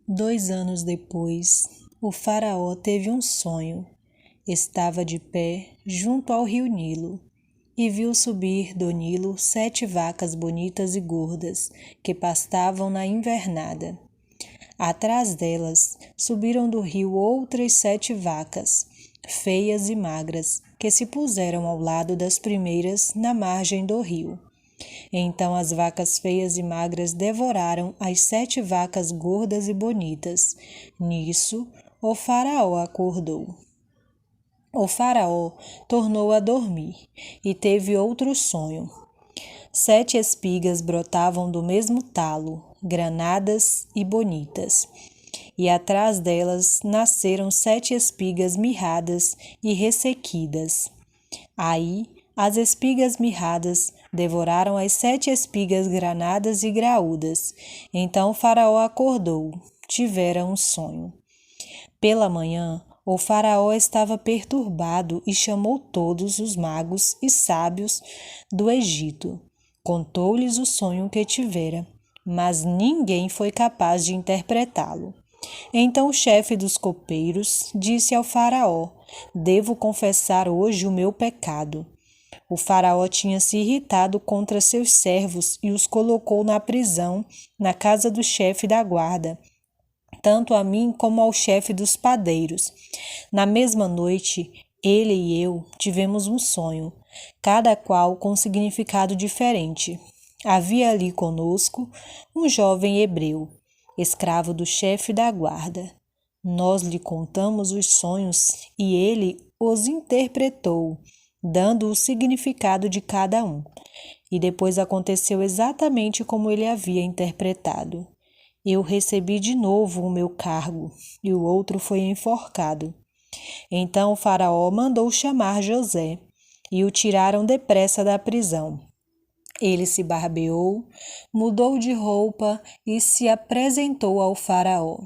2 anos depois, o faraó teve um sonho. Estava de pé junto ao rio Nilo e viu subir do Nilo 7 vacas bonitas e gordas que pastavam na invernada. Atrás delas subiram do rio outras 7 vacas, feias e magras, que se puseram ao lado das primeiras na margem do rio. Então as vacas feias e magras devoraram as 7 vacas gordas e bonitas. Nisso, o faraó acordou. O faraó tornou a dormir e teve outro sonho. 7 espigas brotavam do mesmo talo, granadas e bonitas. E atrás delas nasceram 7 espigas mirradas e ressequidas. Aí, as espigas mirradas devoraram as 7 espigas granadas e graúdas. Então o faraó acordou, tivera um sonho. Pela manhã, o faraó estava perturbado e chamou todos os magos e sábios do Egito. Contou-lhes o sonho que tivera, mas ninguém foi capaz de interpretá-lo. Então o chefe dos copeiros disse ao faraó: devo confessar hoje o meu pecado. O faraó tinha se irritado contra seus servos e os colocou na prisão, na casa do chefe da guarda, tanto a mim como ao chefe dos padeiros. Na mesma noite, ele e eu tivemos um sonho, cada qual com significado diferente. Havia ali conosco um jovem hebreu, escravo do chefe da guarda. Nós lhe contamos os sonhos e ele os interpretou, dando o significado de cada um. E depois aconteceu exatamente como ele havia interpretado. Eu recebi de novo o meu cargo, e o outro foi enforcado. Então o faraó mandou chamar José, e o tiraram depressa da prisão. Ele se barbeou, mudou de roupa e se apresentou ao faraó.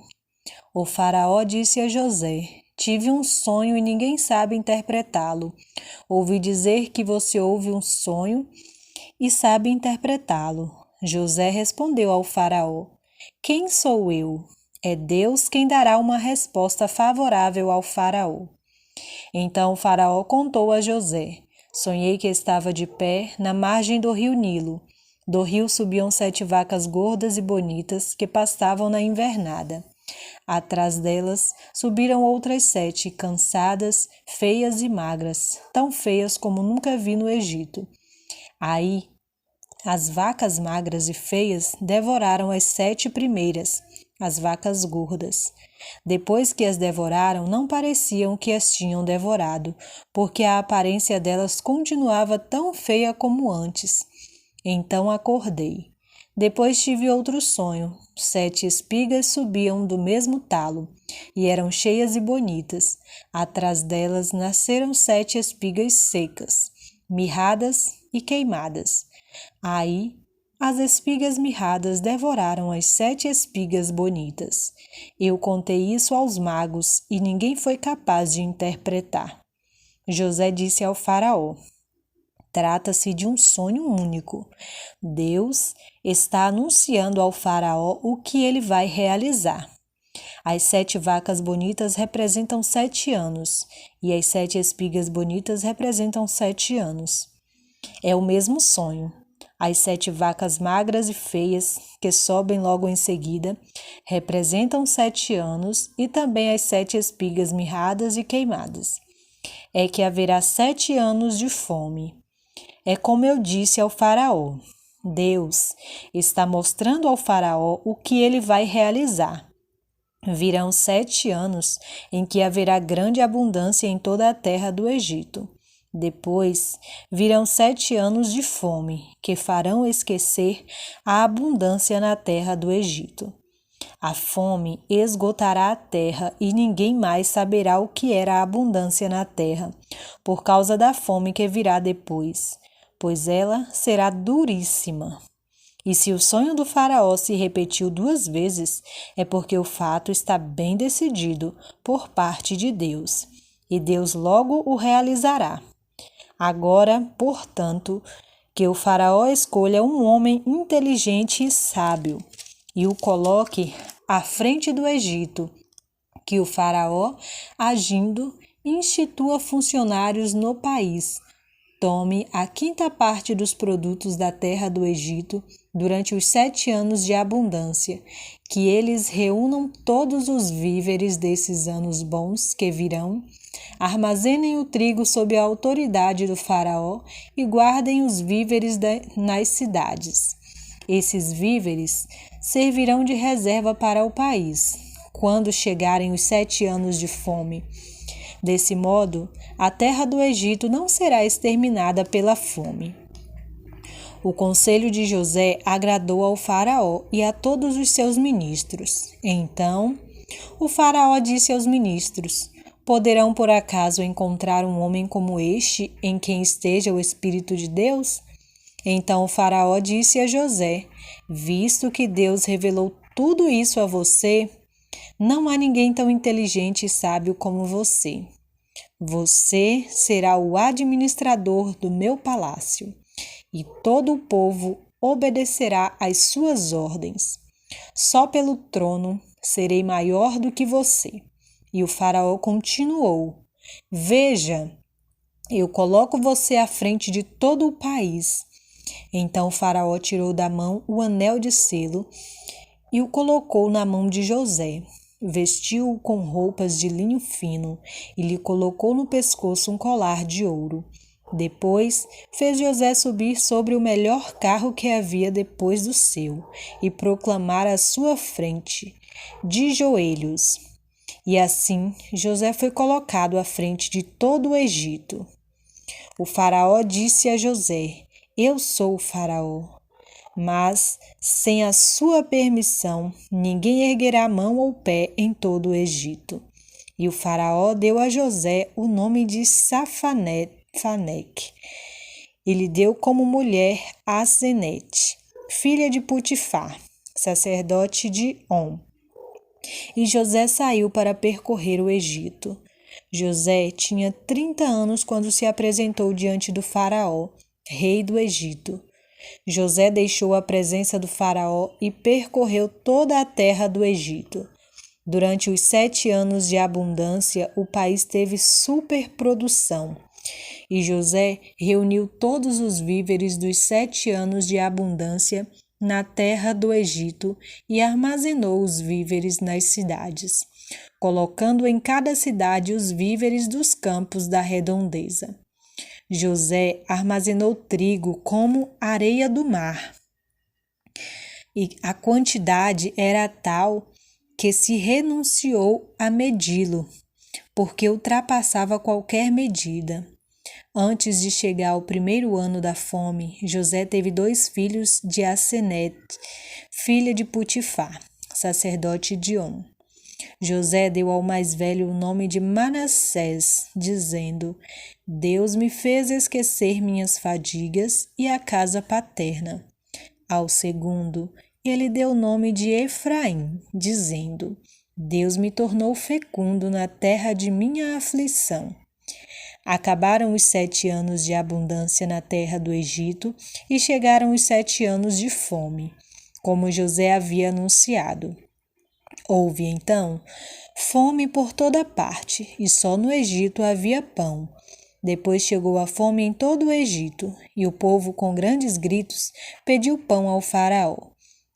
O faraó disse a José: tive um sonho e ninguém sabe interpretá-lo. Ouvi dizer que você ouve um sonho e sabe interpretá-lo. José respondeu ao faraó: quem sou eu? É Deus quem dará uma resposta favorável ao faraó. Então o faraó contou a José: sonhei que estava de pé na margem do rio Nilo. Do rio subiam 7 vacas gordas e bonitas que pastavam na invernada. Atrás delas subiram outras 7, cansadas, feias e magras, tão feias como nunca vi no Egito. Aí, as vacas magras e feias devoraram as 7 primeiras, as vacas gordas. Depois que as devoraram, não pareciam que as tinham devorado, porque a aparência delas continuava tão feia como antes. Então acordei. Depois tive outro sonho. 7 espigas subiam do mesmo talo, e eram cheias e bonitas. Atrás delas nasceram 7 espigas secas, mirradas e queimadas. Aí, as espigas mirradas devoraram as 7 espigas bonitas. Eu contei isso aos magos, e ninguém foi capaz de interpretar. José disse ao faraó: trata-se de um sonho único. Deus está anunciando ao faraó o que ele vai realizar. As 7 vacas bonitas representam 7 anos, e as 7 espigas bonitas representam 7 anos. É o mesmo sonho. As 7 vacas magras e feias, que sobem logo em seguida, representam 7 anos, e também as 7 espigas mirradas e queimadas. É que haverá 7 anos de fome. É como eu disse ao faraó. Deus está mostrando ao faraó o que ele vai realizar. Virão 7 anos em que haverá grande abundância em toda a terra do Egito. Depois virão 7 anos de fome, que farão esquecer a abundância na terra do Egito. A fome esgotará a terra e ninguém mais saberá o que era a abundância na terra, por causa da fome que virá depois, pois ela será duríssima. E se o sonho do faraó se repetiu 2 vezes, é porque o fato está bem decidido por parte de Deus, e Deus logo o realizará. Agora, portanto, que o faraó escolha um homem inteligente e sábio, e o coloque à frente do Egito, que o faraó, agindo, institua funcionários no país. Tome a 5ª parte dos produtos da terra do Egito durante os 7 anos de abundância, que eles reúnam todos os víveres desses anos bons que virão, armazenem o trigo sob a autoridade do faraó e guardem os víveres nas cidades. Esses víveres servirão de reserva para o país, quando chegarem os 7 anos de fome. Desse modo, a terra do Egito não será exterminada pela fome. O conselho de José agradou ao faraó e a todos os seus ministros. Então, o faraó disse aos ministros: poderão por acaso encontrar um homem como este, em quem esteja o Espírito de Deus? Então o faraó disse a José: visto que Deus revelou tudo isso a você, não há ninguém tão inteligente e sábio como você. Você será o administrador do meu palácio, e todo o povo obedecerá às suas ordens. Só pelo trono serei maior do que você. E o faraó continuou: veja, eu coloco você à frente de todo o país. Então o faraó tirou da mão o anel de selo e o colocou na mão de José. Vestiu-o com roupas de linho fino e lhe colocou no pescoço um colar de ouro. Depois fez José subir sobre o melhor carro que havia depois do seu e proclamar à sua frente: de joelhos. E assim José foi colocado à frente de todo o Egito. O faraó disse a José: eu sou o faraó. Mas, sem a sua permissão, ninguém erguerá a mão ou pé em todo o Egito. E o faraó deu a José o nome de Safaneque. Ele deu como mulher Asenete, filha de Putifar, sacerdote de On. E José saiu para percorrer o Egito. José tinha 30 anos quando se apresentou diante do faraó, rei do Egito. José deixou a presença do faraó e percorreu toda a terra do Egito. Durante os 7 anos de abundância, o país teve superprodução. E José reuniu todos os víveres dos 7 anos de abundância na terra do Egito e armazenou os víveres nas cidades, colocando em cada cidade os víveres dos campos da redondeza. José armazenou trigo como areia do mar, e a quantidade era tal que se renunciou a medi-lo, porque ultrapassava qualquer medida. Antes de chegar ao 1º ano da fome, José teve 2 filhos de Asenete, filha de Putifar, sacerdote de On. José deu ao mais velho o nome de Manassés, dizendo: Deus me fez esquecer minhas fadigas e a casa paterna. Ao segundo, ele deu o nome de Efraim, dizendo: Deus me tornou fecundo na terra de minha aflição. Acabaram os 7 anos de abundância na terra do Egito e chegaram os 7 anos de fome, como José havia anunciado. Houve, então, fome por toda parte, e só no Egito havia pão. Depois chegou a fome em todo o Egito, e o povo, com grandes gritos, pediu pão ao faraó.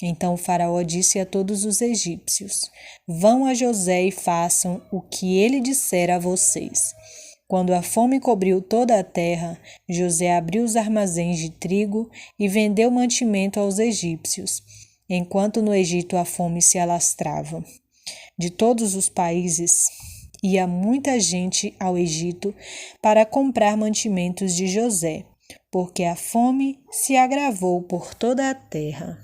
Então o faraó disse a todos os egípcios: Vão a José e façam o que ele disser a vocês. Quando a fome cobriu toda a terra, José abriu os armazéns de trigo e vendeu mantimento aos egípcios, enquanto no Egito a fome se alastrava. De todos os países, ia muita gente ao Egito para comprar mantimentos de José, porque a fome se agravou por toda a terra.